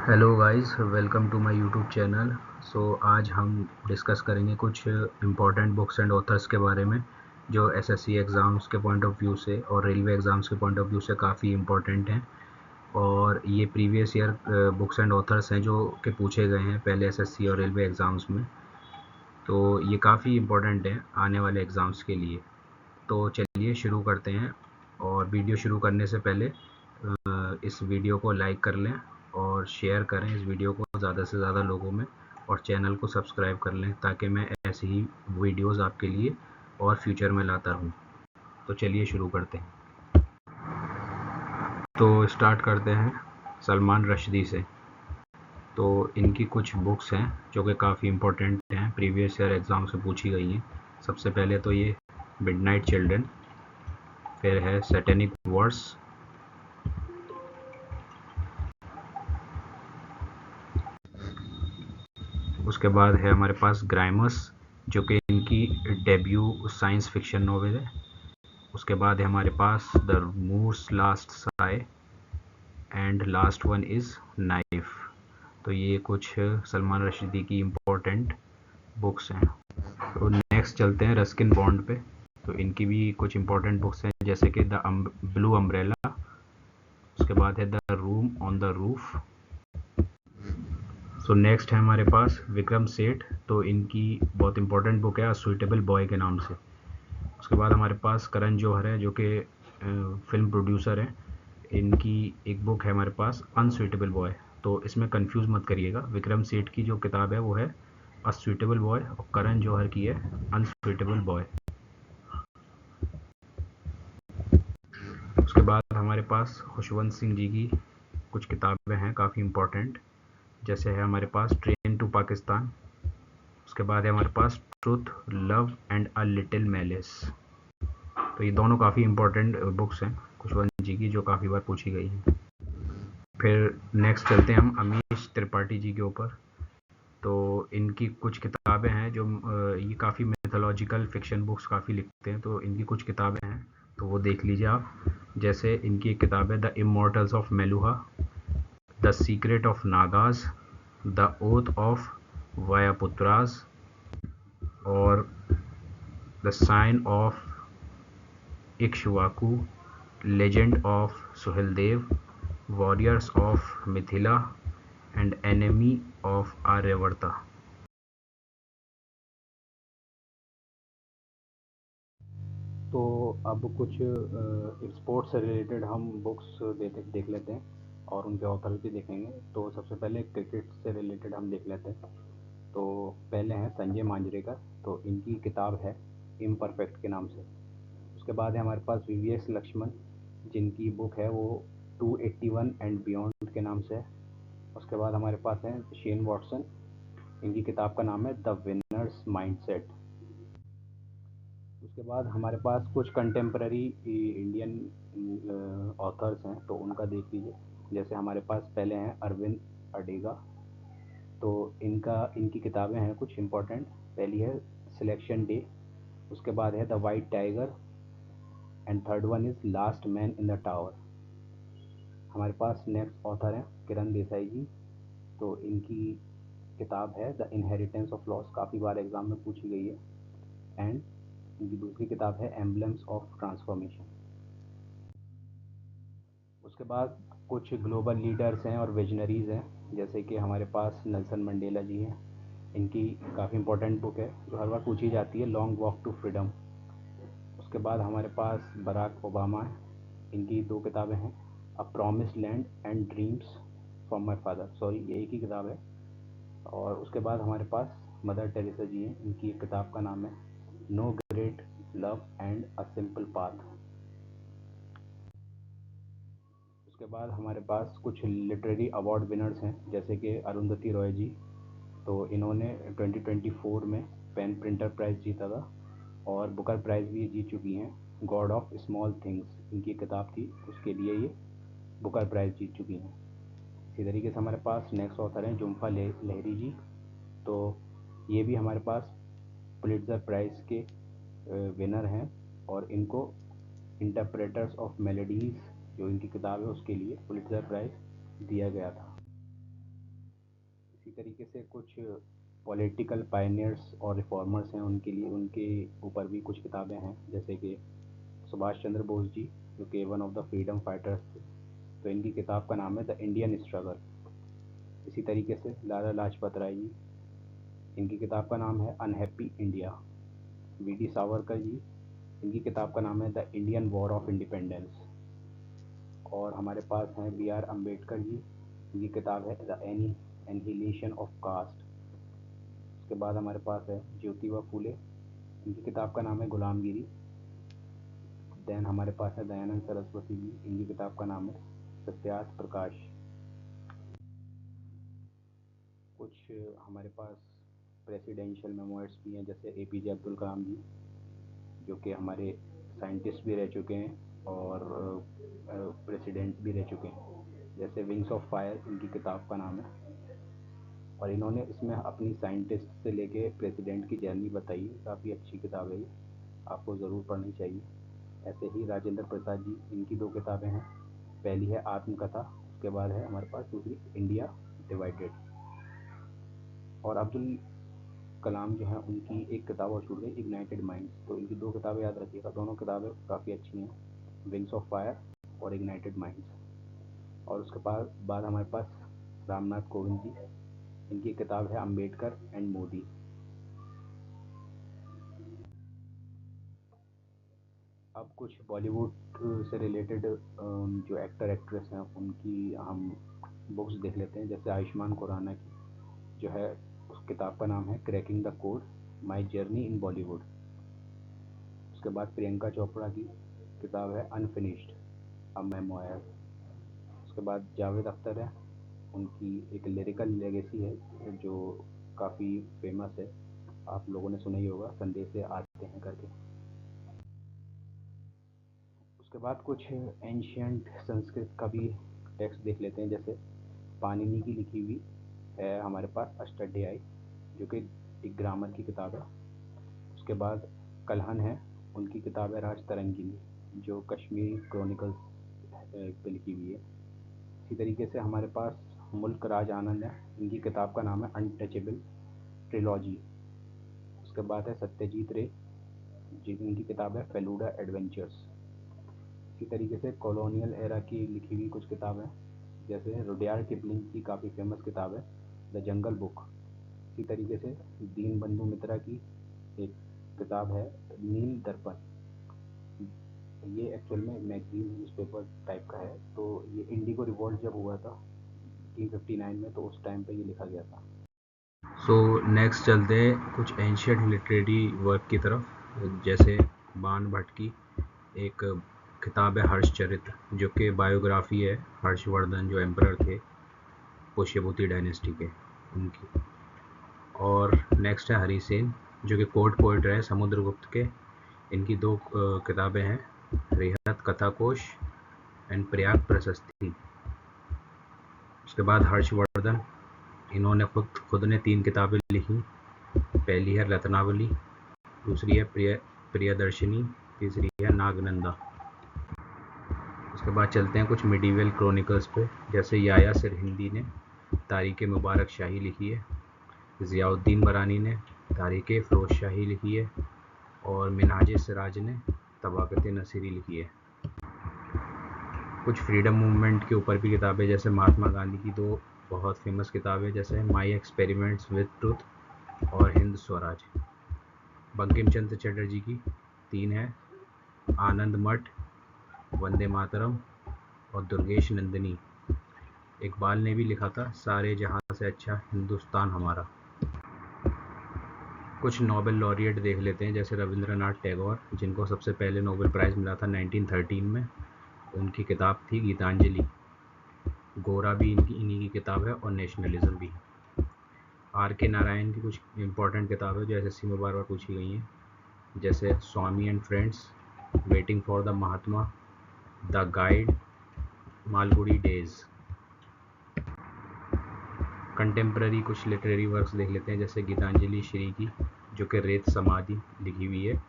Hello guys, welcome to my YouTube channel. आज हम discuss करेंगे कुछ इम्पोर्टेंट बुक्स एंड ऑथर्स के बारे में जो एसएससी एग्ज़ाम्स के पॉइंट ऑफ व्यू से और रेलवे एग्ज़ाम्स के पॉइंट ऑफ व्यू से काफ़ी इम्पोर्टेंट हैं। और ये previous year books and authors हैं जो कि पूछे गए हैं पहले एसएससी और रेलवे एग्ज़ाम्स में। तो ये काफ़ी इम्पोर्टेंट है आने वाले एग्ज़ाम्स के लिए। तो चलिए शुरू करते हैं। और वीडियो शुरू करने से पहले इस वीडियो को लाइक कर लें और शेयर करें इस वीडियो को ज़्यादा से ज़्यादा लोगों में, और चैनल को सब्सक्राइब कर लें ताकि मैं ऐसे ही वीडियोस आपके लिए और फ्यूचर में लाता रहूं। तो चलिए शुरू करते हैं। तो स्टार्ट करते हैं सलमान रश्दी से। तो इनकी कुछ बुक्स हैं जो कि काफ़ी इम्पोर्टेंट हैं, प्रीवियस ईयर एग्ज़ाम से पूछी गई हैं। सबसे पहले तो ये मिडनाइट चिल्ड्रन, फिर है सैटेनिक वर्स, उसके बाद है हमारे पास ग्राइमस जो कि इनकी डेब्यू साइंस फिक्शन नॉवेल है। उसके बाद है हमारे पास the Moor's Last Sigh and last one is Knife. तो ये कुछ सलमान रश्दी की इम्पोर्टेंट बुक्स हैं। तो नेक्स्ट चलते हैं रस्किन बॉन्ड पे। तो इनकी भी कुछ इम्पोर्टेंट बुक्स हैं जैसे कि द ब्लू अम्ब्रेला, उसके बाद है the room on the roof. So next है हमारे पास विक्रम सेठ। तो इनकी बहुत इंपॉर्टेंट बुक है अ सुइटेबल बॉय के नाम से। उसके बाद हमारे पास करण जौहर है जो कि फिल्म प्रोड्यूसर हैं। इनकी एक बुक है हमारे पास अनसुइटेबल बॉय। तो इसमें कंफ्यूज मत करिएगा, विक्रम सेठ की जो किताब है वो है अ सुइटेबल बॉय और करण जौहर की है अनसुइटेबल बॉय। उसके बाद हमारे पास खुशवंत सिंह जी की कुछ किताबें हैं काफ़ी इम्पोर्टेंट, जैसे है हमारे पास ट्रेन टू पाकिस्तान। उसके बाद है हमारे पास Truth, Love and a Little Malice. तो ये दोनों काफ़ी इम्पोर्टेंट बुक्स हैं खुशवंत जी की जो काफ़ी बार पूछी गई हैं। फिर नेक्स्ट चलते हैं हम अमीश त्रिपाठी जी के ऊपर। तो इनकी कुछ किताबें हैं जो ये काफ़ी मिथोलॉजिकल फिक्शन बुक्स काफ़ी लिखते हैं। तो इनकी कुछ किताबें हैं तो वो देख लीजिए आप। जैसे इनकी एक किताब है the immortals of Meluha, the secret of Nagas, the oath of Vayuputras, और the sign of Ikshvaku, legend of Suhaldev, warriors of Mithila and enemy of Aryavarta. तो अब कुछ स्पोर्ट्स से रिलेटेड हम बुक्स देख लेते हैं और उनके ऑथर भी देखेंगे। तो सबसे पहले क्रिकेट से रिलेटेड हम देख लेते हैं। तो पहले हैं संजय मांजरेकर। तो इनकी किताब है इम्परफेक्ट के नाम से। उसके बाद है हमारे पास वीवीएस लक्ष्मण जिनकी बुक है वो 281 एंड बियॉन्ड के नाम से है। उसके बाद हमारे पास हैं शेन वॉटसन, इनकी किताब का नाम है द विनर्स माइंडसेट। उसके बाद हमारे पास कुछ कंटेम्प्रेरी इंडियन ऑथर्स हैं तो उनका देख लीजिए। जैसे हमारे पास पहले हैं अरविंद अडेगा। तो इनकी किताबें हैं कुछ इम्पोर्टेंट। पहली है सिलेक्शन डे, उसके बाद है the white tiger and third one is last man in the tower. हमारे पास नेक्स्ट ऑथर हैं किरण देसाई जी। तो इनकी किताब है द इनहेरिटेंस ऑफ लॉस, काफ़ी बार एग्ज़ाम में पूछी गई है। एंड इनकी दूसरी किताब है एम्बलम्स ऑफ ट्रांसफॉर्मेशन। उसके बाद कुछ ग्लोबल लीडर्स हैं और विजनरीज़ हैं जैसे कि हमारे पास नेल्सन मंडेला जी हैं। इनकी काफ़ी इंपॉर्टेंट बुक है जो हर बार पूछी जाती है, लॉन्ग वॉक टू फ्रीडम। उसके बाद हमारे पास बराक ओबामा है। इनकी दो किताबें हैं, a promised land and dreams from my father, sorry ये एक ही किताब है। और उसके बाद हमारे पास मदर टेरेसा जी हैं। इनकी एक किताब का नाम है no great love and a simple path. उसके बाद हमारे पास कुछ लिटरेरी अवार्ड विनर्स हैं जैसे कि अरुंधति रॉय जी। तो इन्होंने 2024 में पेन प्रिंटर प्राइज़ जीता था और बुकर प्राइज़ भी जीत चुकी हैं। गॉड ऑफ स्मॉल थिंग्स इनकी किताब थी, उसके लिए ये बुकर प्राइज़ जीत चुकी हैं। इसी तरीके से हमारे पास नेक्स्ट ऑथर हैं जुम्फा लहरी जी। तो ये भी हमारे पास पुलिट्ज़र प्राइज़ के विनर हैं और इनको इंटरप्रेटर्स ऑफ मेलोडीज़ जो इनकी किताब है उसके लिए पुलिट्ज़र प्राइज़ दिया गया था। इसी तरीके से कुछ पॉलिटिकल पायनियर्स और रिफॉर्मर्स हैं, उनके लिए उनके ऊपर भी कुछ किताबें हैं, जैसे कि सुभाष चंद्र बोस जी, जो कि one of the freedom fighters थे, तो इनकी किताब का नाम है द इंडियन स्ट्रगल। इसी तरीके से लाला लाजपत राय जी, इनकी किताब का नाम है unhappy India. V D Savarkar ji, इनकी किताब का नाम है the Indian war of independence. और हमारे पास हैं बी आर अम्बेडकर जी, इनकी किताब है द एनहिलेशन ऑफ कास्ट। उसके बाद हमारे पास है ज्योतिबा फूले, इनकी किताब का नाम है गुलामगिरी। देन हमारे पास है दयानंद सरस्वती जी, इनकी किताब का नाम है सत्यार्थ प्रकाश। कुछ हमारे पास प्रेसिडेंशियल मेमोइर्स भी हैं, जैसे APJ अब्दुल कलाम जी, जो कि हमारे साइंटिस्ट भी रह चुके हैं और प्रेसिडेंट भी रह चुके हैं। जैसे विंग्स ऑफ फायर इनकी किताब का नाम है, और इन्होंने इसमें अपनी साइंटिस्ट से लेके प्रेसिडेंट की जर्नी बताई है। काफ़ी अच्छी किताब है ये, आपको ज़रूर पढ़नी चाहिए। ऐसे ही राजेंद्र प्रसाद जी, इनकी 2 किताबें हैं। पहली है आत्मकथा, उसके बाद है हमारे पास दूसरी इंडिया डिवाइडेड। और अब्दुल कलाम जो है, उनकी एक किताब और छूट गई, इग्नाइटेड माइंड्स। तो इनकी 2 किताबें याद रखिएगा, दोनों किताबें काफ़ी अच्छी हैं, विंग्स ऑफ फायर और इग्नाइटेड माइंड्स। और उसके बाद हमारे पास रामनाथ कोविंद जी, इनकी किताब है अम्बेडकर एंड मोदी। अब कुछ बॉलीवुड से रिलेटेड जो एक्टर एक्ट्रेस हैं, उनकी हम बुक्स देख लेते हैं। जैसे आयुष्मान खुराना की जो है, उस किताब का नाम है cracking the code, my journey in Bollywood. उसके बाद प्रियंका चोपड़ा की किताब है अनफिनिश्ड, अ मेमोयर। उसके बाद जावेद अख्तर है, उनकी एक लिरिकल लेगेसी है जो काफ़ी फेमस है, आप लोगों ने सुना ही होगा, संदेशे आते हैं करके। उसके बाद कुछ एंशियंट संस्कृत का भी टेक्स्ट देख लेते हैं। जैसे पाणिनि की लिखी हुई है हमारे पास अष्टाध्यायी, जो कि एक ग्रामर की किताब है। उसके बाद कल्हन है, उनकी किताब है राजतरंगिणी, जो कश्मीरी क्रॉनिकल्स पे लिखी हुई है। इसी तरीके से हमारे पास मुल्क राज आनंद है, इनकी किताब का नाम है अनटचेबल ट्रिलॉजी। उसके बाद है सत्यजीत रे, जिनकी किताब है फेलूडा एडवेंचर्स। इसी तरीके से कॉलोनियल एरा की लिखी हुई कुछ किताबें, जैसे रुडयार्ड किपलिंग की काफ़ी फेमस किताब है द जंगल बुक। इसी तरीके से दीन बंधु मित्रा की एक किताब है नील दर्पण। ये एक्चुअल में मैगजीन न्यूज़पेपर टाइप का है। तो ये इंडिगो रिवॉल्ट जब हुआ था 1859 में, तो उस टाइम पे ये लिखा गया था। सो नेक्स्ट चलते हैं कुछ एंशियंट लिटरेरी वर्क की तरफ। जैसे बाण भट्ट की एक किताब है हर्षचरित, जो कि बायोग्राफी है हर्षवर्धन, जो एम्परर थे पुष्यभूति डायनेस्टी के, उनकी। और नेक्स्ट है हरिसेन, जो कि कोर्ट पोइट रहे समुद्रगुप्त के। इनकी 2 किताबें हैं, रेहत कथाकोश एंड प्रयाग प्रशस्ति। उसके बाद हर्षवर्धन, इन्होंने खुद ने 3 किताबें लिखी। पहली है रत्नावली, दूसरी है प्रियदर्शिनी, तीसरी है नागनंदा। उसके बाद चलते हैं कुछ मिडीवल क्रॉनिकल्स पे। जैसे याया सिरहिंदी ने तारीख़ मुबारक शाही लिखी है, ज़ियाउद्दीन बरानी ने तारीख़ फ़िरोज़ शाही लिखी है, और मिनहाज सिराज ने तबाक़त नसीरी लिखी है। कुछ फ्रीडम मूवमेंट के ऊपर भी किताबें, जैसे महात्मा गांधी की 2 बहुत फेमस किताबें, जैसे माई एक्सपेरिमेंट्स विद ट्रुथ और हिंद स्वराज। बंकिम चंद्र चटर्जी की 3 हैं, आनंद मठ, वंदे मातरम और दुर्गेश नंदिनी। इकबाल ने भी लिखा था सारे जहां से अच्छा हिंदुस्तान हमारा। कुछ नोबेल लॉरिएट देख लेते हैं। जैसे रविंद्रनाथ टैगोर, जिनको सबसे पहले नोबेल प्राइज़ मिला था 1913 में, उनकी किताब थी गीतांजलि। गोरा भी इन्हीं की किताब है, और नेशनलिज्म भी। R.K. नारायण की कुछ इंपॉर्टेंट किताबें जो SSC में बार बार पूछी गई हैं, जैसे Swami and friends, waiting for the Mahatma, the guide, Malgudi days. Contemporary कुछ लिटरेरी वर्क्स देख लेते हैं। जैसे गीतांजलि श्री की, जो कि रेत समाधि लिखी हुई है,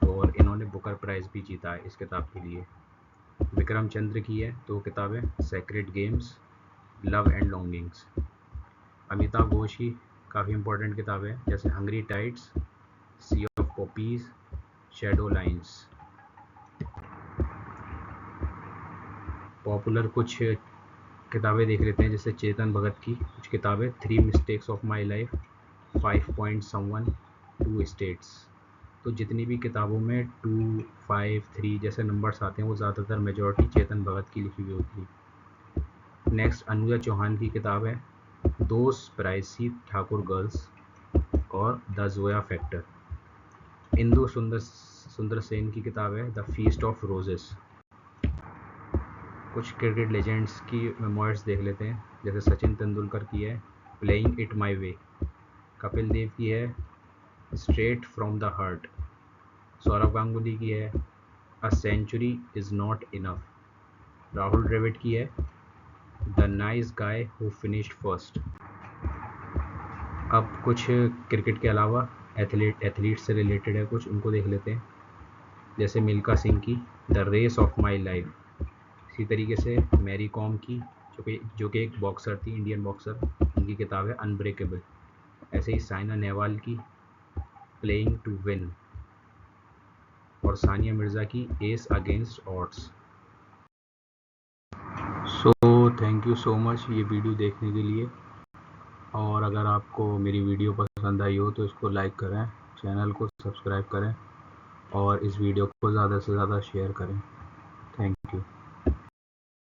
और इन्होंने बुकर प्राइज़ भी जीता है इस किताब के लिए। विक्रम चंद्र की है 2 किताबें, sacred games, love and longings. Amitabh Ghosh की काफ़ी इम्पोर्टेंट किताबें हैं, जैसे hungry tides, sea of poppies, shadow lines. Popular कुछ किताबें देख लेते हैं, जैसे चेतन भगत की कुछ किताबें, 3 mistakes of my life, 5 point someone, 2 states. तो जितनी भी किताबों में 2, 5, 3 जैसे नंबर्स आते हैं वो ज़्यादातर मेजॉरिटी चेतन भगत की लिखी हुई होती है। नेक्स्ट अनुजा चौहान की किताब है दोस प्राइसी ठाकुर गर्ल्स और the Zoya factor. Indu Sundaresan की किताब है द फीस्ट ऑफ रोजेस। कुछ क्रिकेट लेजेंड्स की मेमोइर्स देख लेते हैं, जैसे सचिन तेंदुलकर की है playing it my way, Kapil Dev की है straight from the heart, Sourav Ganguly की है a century is not enough, Rahul Dravid की है the nice guy who finished first. अब कुछ क्रिकेट के अलावा एथलीट से रिलेटेड है कुछ, उनको देख लेते हैं, जैसे मिल्खा सिंह की the race of my life. इसी तरीके से मैरी कॉम की जो कि एक बॉक्सर थी, इंडियन बॉक्सर, उनकी किताब है अनब्रेकेबल। ऐसे ही साइना नेहवाल की प्लेइंग टू विन और सानिया मिर्ज़ा की S against odds. So thank you so much ये वीडियो देखने के लिए, और अगर आपको मेरी वीडियो पसंद आई हो तो इसको लाइक करें, चैनल को सब्सक्राइब करें और इस वीडियो को ज़्यादा से ज़्यादा शेयर करें।